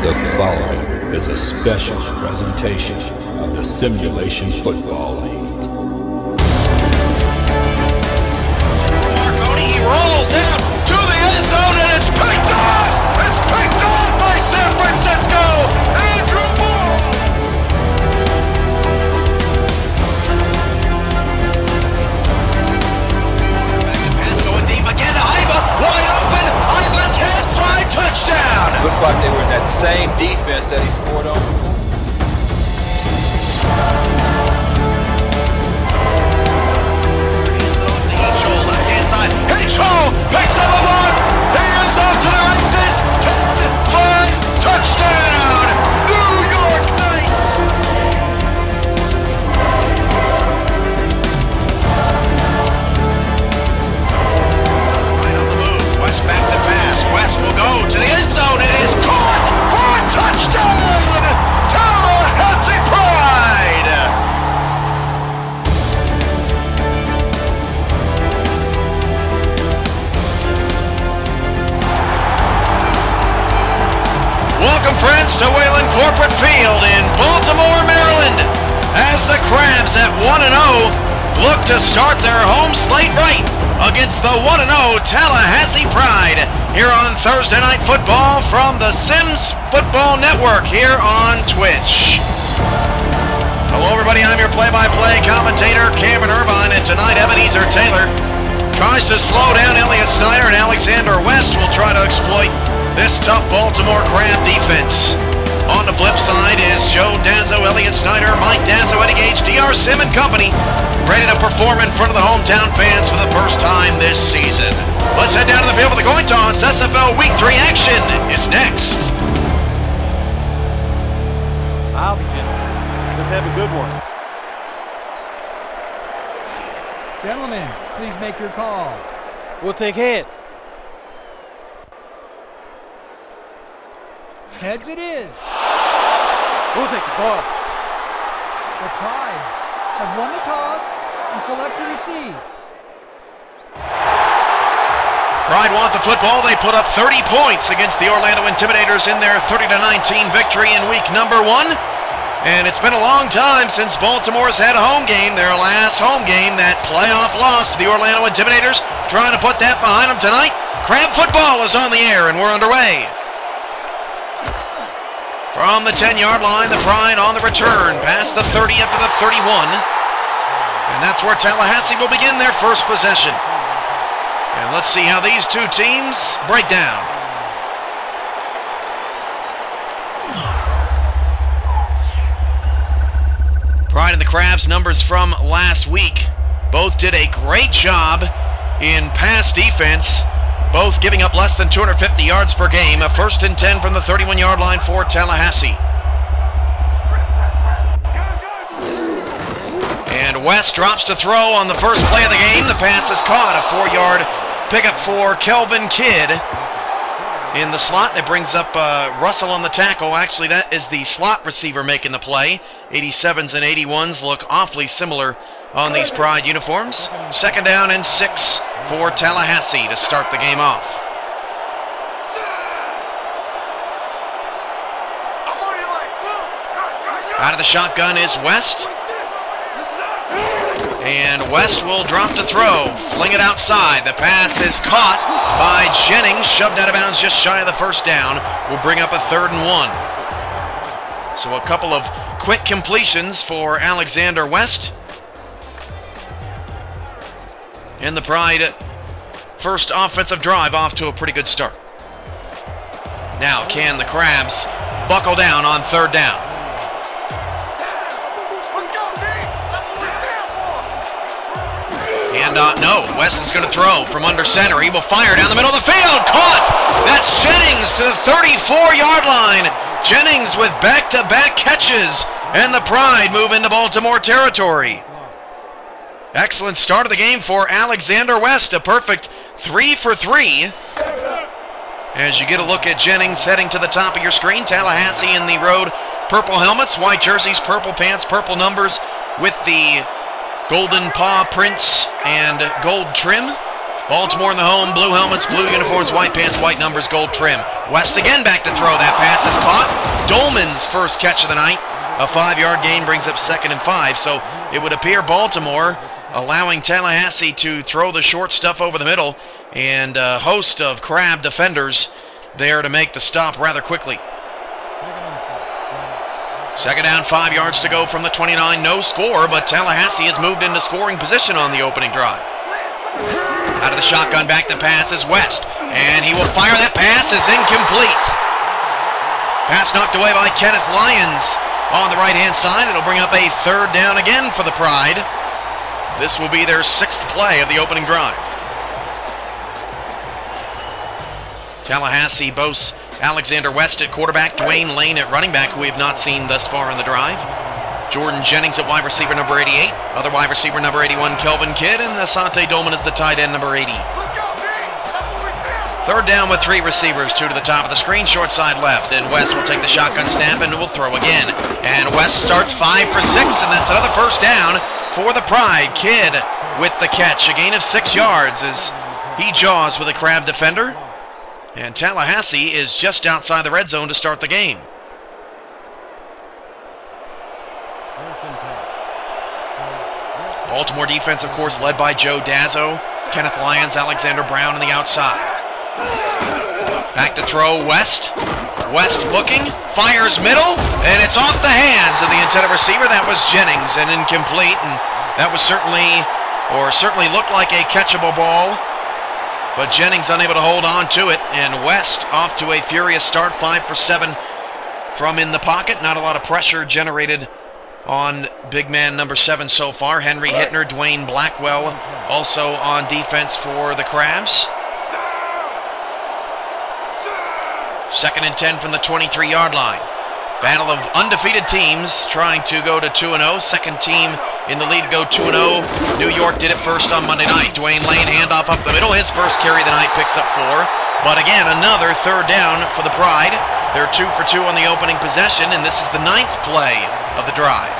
The following is a special presentation of the Simulation Football League. Marconi, he rolls out to the end zone and it's picked off! It's picked off by San Francisco! Andrew Ball! Back to pass going deep again to Iba, wide open, Iba 10-5 touchdown! Looks like they were in that same defense that he scored on before. H-Hole picks up a block. He is off to the races. 10-5 touchdown. New York Knights. Right on the move. West back to pass. West will go to the end zone. It is caught for a touchdown. Tallahassee Pride. Welcome, friends, to Wayland Corporate Field in Baltimore, Maryland, as the Crabs at 1-0 look to start their home slate right against the 1-0 Tallahassee Pride here on Thursday Night Football from the Sims Football Network here on Twitch. Hello, everybody. I'm your play-by-play commentator, Cameron Irvine, and tonight Ebenezer Taylor tries to slow down Elliott Snyder, and Alexander West will try to exploit this tough Baltimore Crab defense. On the flip side is Joe Dazzo, Elliott Snyder, Mike Dazzo, Eddie Gage, DR Sim and company, ready to perform in front of the hometown fans for the first time this season. Let's head down to the field for the coin toss. SFL Week 3 action is next. I'll be gentle. Let's have a good one. Gentlemen, please make your call. We'll take heads. Heads it is. We'll take the ball. The Pride have won the toss and select to receive. Pride want the football. They put up 30 points against the Orlando Intimidators in their 30-19 victory in week number 1. And it's been a long time since Baltimore's had a home game. Their last home game, that playoff loss to the Orlando Intimidators. Trying to put that behind them tonight. Crab football is on the air and we're underway. From the 10-yard line, the Pride on the return, past the 30 up to the 31. And that's where Tallahassee will begin their first possession. And let's see how these two teams break down. Pride and the Crabs, numbers from last week. Both did a great job in pass defense. Both giving up less than 250 yards per game. A 1st and 10 from the 31-yard line for Tallahassee. And West drops to throw on the first play of the game. The pass is caught. A 4-yard pickup for Kelvin Kidd in the slot. It brings up Russell on the tackle. Actually, that is the slot receiver making the play. 87s and 81s look awfully similar on these Pride uniforms. 2nd down and 6 for Tallahassee to start the game off. Out of the shotgun is West. And West will drop to throw, fling it outside. The pass is caught by Jennings, shoved out of bounds just shy of the first down. Will bring up a 3rd and 1. So a couple of quick completions for Alexander West. And the Pride first offensive drive off to a pretty good start. Now can the Crabs buckle down on 3rd down? And no, West is going to throw from under center. He will fire down the middle of the field. Caught! That's Jennings to the 34-yard line. Jennings with back-to-back catches. And the Pride move into Baltimore territory. Excellent start of the game for Alexander West. A perfect 3 for 3. As you get a look at Jennings heading to the top of your screen. Tallahassee in the road. Purple helmets, white jerseys, purple pants, purple numbers with the golden paw prints and gold trim. Baltimore in the home, blue helmets, blue uniforms, white pants, white numbers, gold trim. West again back to throw. That pass is caught. Dolman's first catch of the night. A 5-yard gain brings up 2nd and 5. So it would appear Baltimore allowing Tallahassee to throw the short stuff over the middle, and a host of Crab defenders there to make the stop rather quickly. 2nd down, 5 yards to go from the 29. No score, but Tallahassee has moved into scoring position on the opening drive. Out of the shotgun, back to pass is West, and he will fire. That pass is incomplete. Pass knocked away by Kenneth Lyons on the right-hand side. It'll bring up a 3rd down again for the Pride. This will be their 6th play of the opening drive. Tallahassee boasts Alexander West at quarterback, Dwayne Lane at running back, who we have not seen thus far in the drive. Jordan Jennings at wide receiver number 88. Other wide receiver number 81, Kelvin Kidd, and Asante Dolman is the tight end number 80. 3rd down with 3 receivers, 2 to the top of the screen, short side left, and West will take the shotgun snap and will throw again. And West starts 5 for 6, and that's another 1st down for the Pride. Kidd with the catch, a gain of 6 yards as he jaws with a Crab defender. And Tallahassee is just outside the red zone to start the game. Baltimore defense, of course, led by Joe Dazzo, Kenneth Lyons, Alexander Brown on the outside. Back to throw, West. West looking, fires middle, and it's off the hands of the intended receiver. That was Jennings, and incomplete, and that was certainly looked like a catchable ball, but Jennings unable to hold on to it, and West off to a furious start, 5 for 7 from in the pocket. Not a lot of pressure generated on big man number 7 so far. Henry Hittner, Dwayne Blackwell also on defense for the Crabs. 2nd and 10 from the 23-yard line. Battle of undefeated teams trying to go to 2-0. Second team in the lead to go 2-0. New York did it first on Monday night. Dwayne Lane, handoff up the middle. His first carry of the night, picks up 4. But again, another 3rd down for the Pride. They're 2 for 2 on the opening possession, and this is the 9th play of the drive.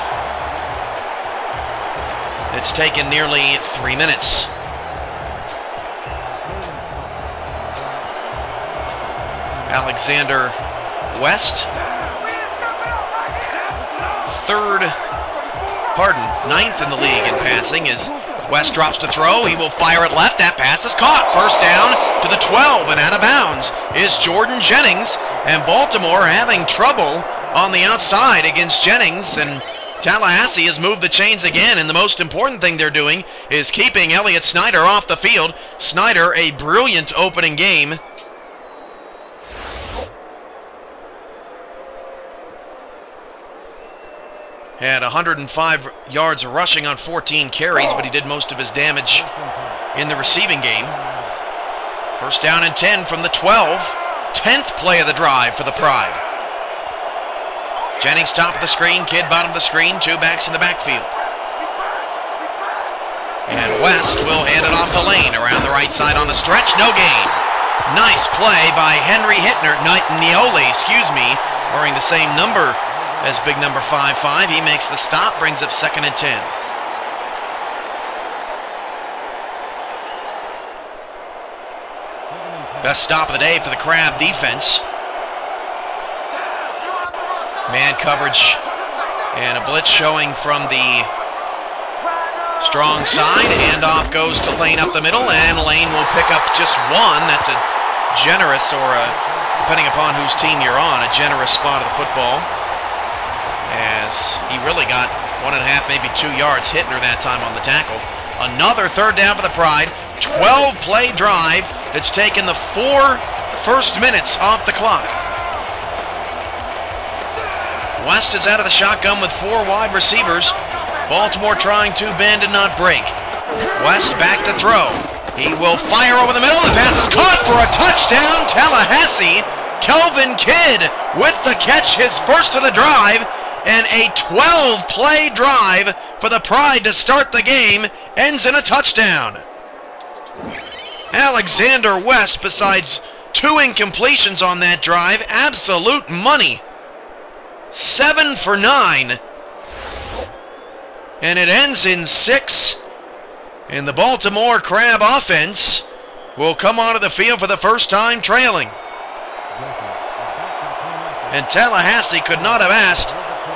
It's taken nearly 3 minutes. Alexander West, 9th in the league in passing, as West drops to throw. He will fire it left. That pass is caught. 1st down to the 12, and out of bounds is Jordan Jennings, and Baltimore having trouble on the outside against Jennings, and Tallahassee has moved the chains again, and the most important thing they're doing is keeping Elliott Snyder off the field. Snyder, a brilliant opening game. Had 105 yards rushing on 14 carries, but he did most of his damage in the receiving game. 1st down and 10 from the 12. 10th play of the drive for the Pride. Jennings top of the screen, Kidd bottom of the screen, 2 backs in the backfield. And West will hand it off to Lane around the right side on the stretch, no gain. Nice play by Henry Hittner, wearing the same number as big number 5'5". He makes the stop, brings up 2nd and 10. Best stop of the day for the Crab defense. Man coverage and a blitz showing from the strong side. Handoff goes to Lane up the middle, and Lane will pick up just 1. That's a generous, or depending upon whose team you're on, a generous spot of the football, as he really got 1.5, maybe 2 yards. Hittner that time on the tackle. Another 3rd down for the Pride. 12-play drive that's taken the 4 first minutes off the clock. West is out of the shotgun with 4 wide receivers. Baltimore trying to bend and not break. West back to throw. He will fire over the middle. The pass is caught for a touchdown. Tallahassee. Kelvin Kidd with the catch, his first of the drive, and a 12-play drive for the Pride to start the game ends in a touchdown. Alexander West, besides 2 incompletions on that drive, absolute money. 7 for 9. And it ends in 6. And the Baltimore Crab offense will come onto the field for the first time trailing. And Tallahassee could not have asked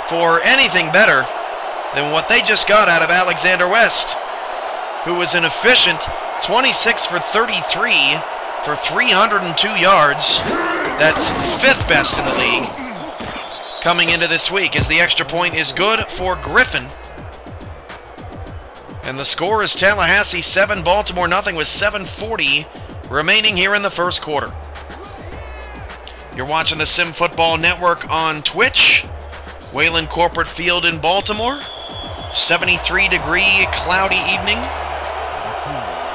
for anything better than what they just got out of Alexander West, who was an efficient 26 for 33 for 302 yards. That's 5th best in the league coming into this week, as the extra point is good for Griffin. And the score is Tallahassee 7, Baltimore nothing, with 7:40 remaining here in the first quarter. You're watching the Sim Football Network on Twitch. Wayland Corporate Field in Baltimore. 73-degree cloudy evening.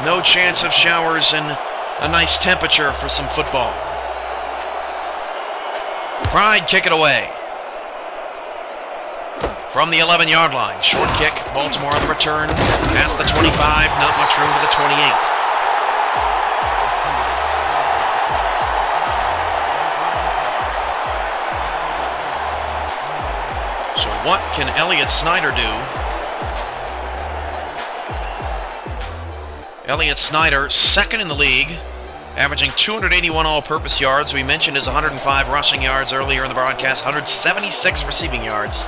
No chance of showers and a nice temperature for some football. Pride kick it away. From the 11-yard line. Short kick. Baltimore on the return. Past the 25. Not much room to the 28. So what can Elliott Snyder do? Elliott Snyder, 2nd in the league, averaging 281 all-purpose yards. We mentioned his 105 rushing yards earlier in the broadcast, 176 receiving yards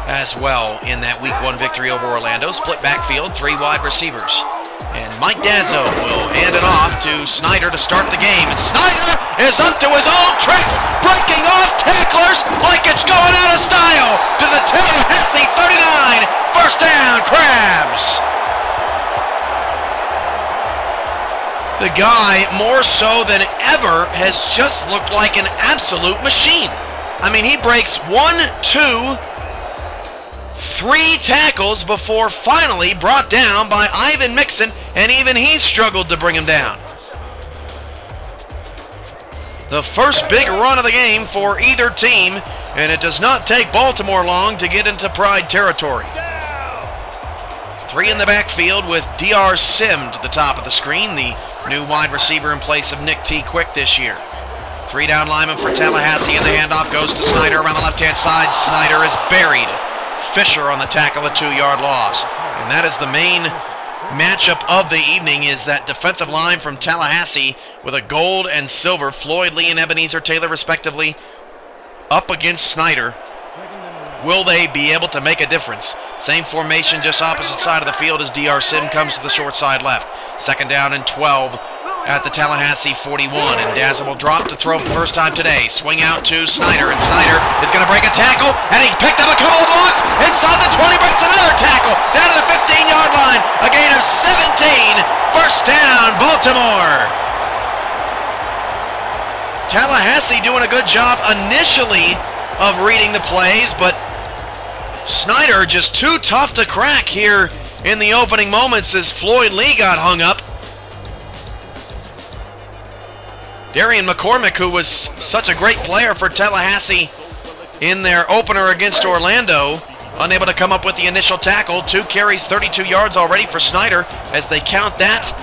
as well in that Week 1 victory over Orlando. Split backfield, 3 wide receivers. And Mike Dazzo will hand it off to Snyder to start the game. And Snyder is up to his old tricks, breaking off tacklers like it's going out of style to the Tallahassee 39. First down, Crabs. The guy, more so than ever, has just looked like an absolute machine. I mean, he breaks 1, 2, 3 tackles before finally brought down by Ivan Mixon, and even he struggled to bring him down. The first big run of the game for either team, and it does not take Baltimore long to get into Pride territory. 3 in the backfield with DR Sim to the top of the screen, the new wide receiver in place of Nick T. Quick this year. 3 down linemen for Tallahassee, and the handoff goes to Snyder around the left-hand side. Snyder is buried. Fisher on the tackle, a 2-yard loss. And that is the main matchup of the evening, is that defensive line from Tallahassee with a gold and silver, Floyd Lee and Ebenezer Taylor respectively, up against Snyder. Will they be able to make a difference? Same formation, just opposite side of the field as DR Sim comes to the short side left. 2nd down and 12 at the Tallahassee 41. And Dazzle will drop to throw for the first time today. Swing out to Snyder, and Snyder is going to break a tackle, and he picked up a couple of blocks. Inside the 20, breaks another tackle. Down to the 15-yard line. A gain of 17. First down, Baltimore. Tallahassee doing a good job initially of reading the plays, but Snyder just too tough to crack here in the opening moments as Floyd Lee got hung up. Darian McCormick, who was such a great player for Tallahassee in their opener against Orlando, unable to come up with the initial tackle. 2 carries, 32 yards already for Snyder, as they count that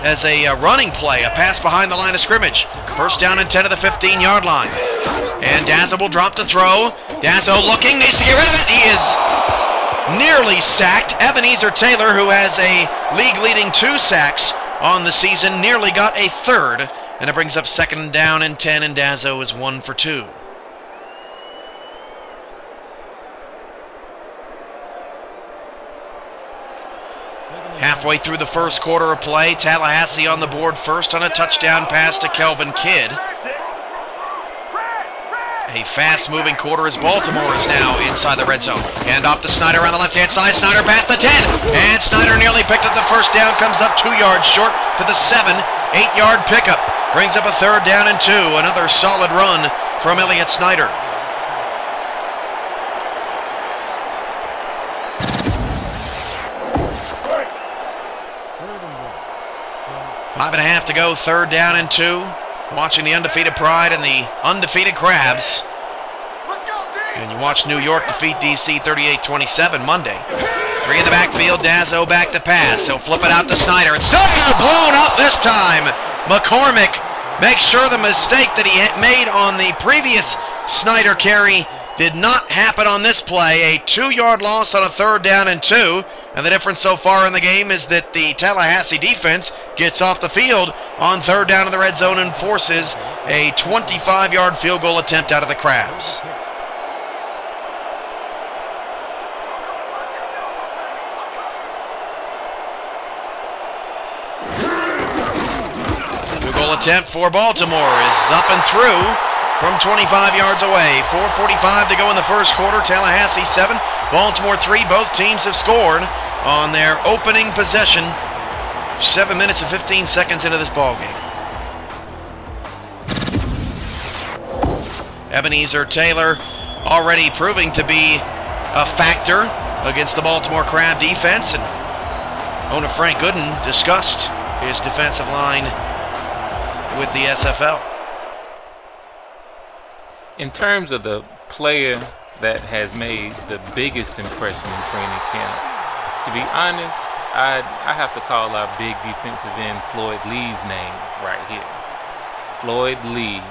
as a running play, a pass behind the line of scrimmage. First down and 10 to the 15-yard line. And Dazzo will drop the throw. Dazzo looking, needs to get rid of it. He is nearly sacked. Ebenezer Taylor, who has a league-leading 2 sacks on the season, nearly got a 3rd. And it brings up 2nd down and 10, and Dazzo is 1 for 2. Halfway through the first quarter of play, Tallahassee on the board first on a touchdown pass to Kelvin Kidd. A fast-moving quarter as Baltimore is now inside the red zone. Hand off to Snyder on the left-hand side. Snyder past the 10. And Snyder nearly picked up the first down. Comes up 2 yards short to the 7. 8-yard pickup. Brings up a 3rd down and 2. Another solid run from Elliott Snyder. Five and a half to go, 3rd down and 2. Watching the undefeated Pride and the undefeated Crabs. And you watch New York defeat DC 38-27 Monday. 3 in the backfield, Dazzo back to pass. He'll flip it out to Snyder. And Snyder blown up this time. McCormick makes sure the mistake that he made on the previous Snyder carry Did not happen on this play. A 2-yard loss on a 3rd down and 2. And the difference so far in the game is that the Tallahassee defense gets off the field on 3rd down in the red zone and forces a 25-yard field goal attempt out of the Crabs. Field goal attempt for Baltimore is up and through from 25 yards away. 4:45 to go in the first quarter. Tallahassee 7, Baltimore 3. Both teams have scored on their opening possession. 7 minutes and 15 seconds into this ball game. Ebenezer Taylor already proving to be a factor against the Baltimore Crab defense, and owner Frank Gooden discussed his defensive line with the SFL. In terms of the player that has made the biggest impression in training camp, to be honest, I have to call our big defensive end Floyd Lee's name right here. Floyd Lee,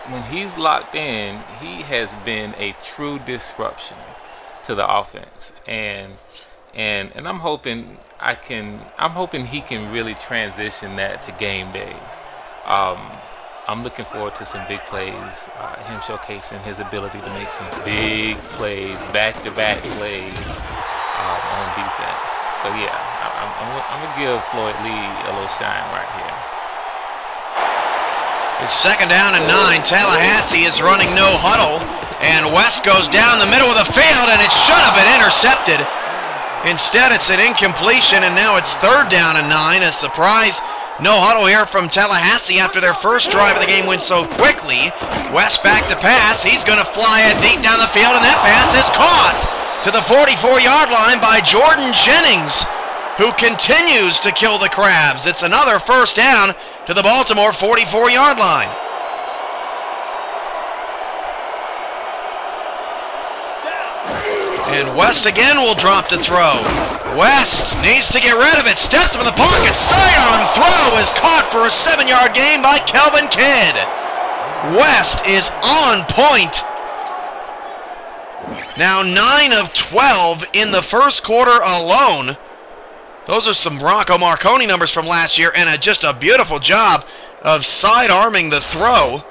when he's locked in, he has been a true disruption to the offense, and I'm hoping he can really transition that to game days. I'm looking forward to some big plays, him showcasing his ability to make some big plays, back-to-back plays on defense. So yeah, I'm gonna give Floyd Lee a little shine right here. It's 2nd down and 9. Tallahassee is running no huddle, and West goes down the middle of the field, and it should have been intercepted. Instead, it's an incompletion, and now it's 3rd down and 9. A surprise no huddle here from Tallahassee after their first drive of the game went so quickly. West back to pass. He's going to fly it deep down the field, and that pass is caught to the 44-yard line by Jordan Jennings, who continues to kill the Crabs. It's another 1st down to the Baltimore 44-yard line. And West again will drop to throw. West needs to get rid of it. Steps up in the pocket. Sidearm throw is caught for a 7-yard gain by Kelvin Kidd. West is on point. Now 9 of 12 in the first quarter alone. Those are some Bronco Marconi numbers from last year, and just a beautiful job of side-arming the throw.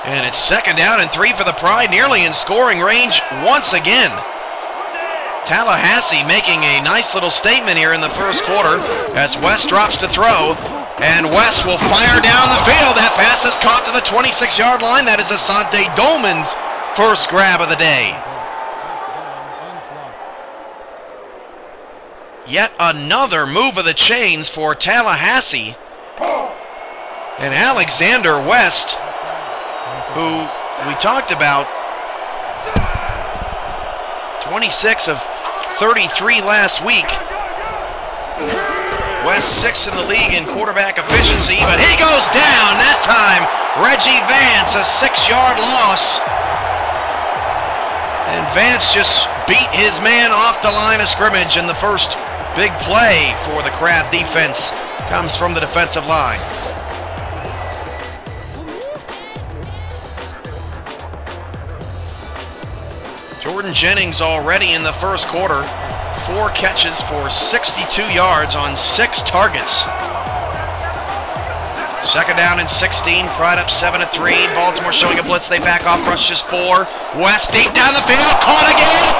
And it's 2nd down and 3 for the Pride, nearly in scoring range once again. Tallahassee making a nice little statement here in the first quarter as West drops to throw, and West will fire down the field. That pass is caught to the 26-yard line. That is Asante Dolman's first grab of the day. Yet another move of the chains for Tallahassee. And Alexander West, who we talked about, 26 of 33 last week. West 6th in the league in quarterback efficiency, but he goes down. That time, Reggie Vance, a 6-yard loss. And Vance just beat his man off the line of scrimmage, and the first big play for the Crab defense comes from the defensive line. Jordan Jennings already in the first quarter, 4 catches for 62 yards on 6 targets. 2nd down and 16, Pride up 7-3. Baltimore showing a blitz, they back off, rushes 4. West deep down the field, caught again.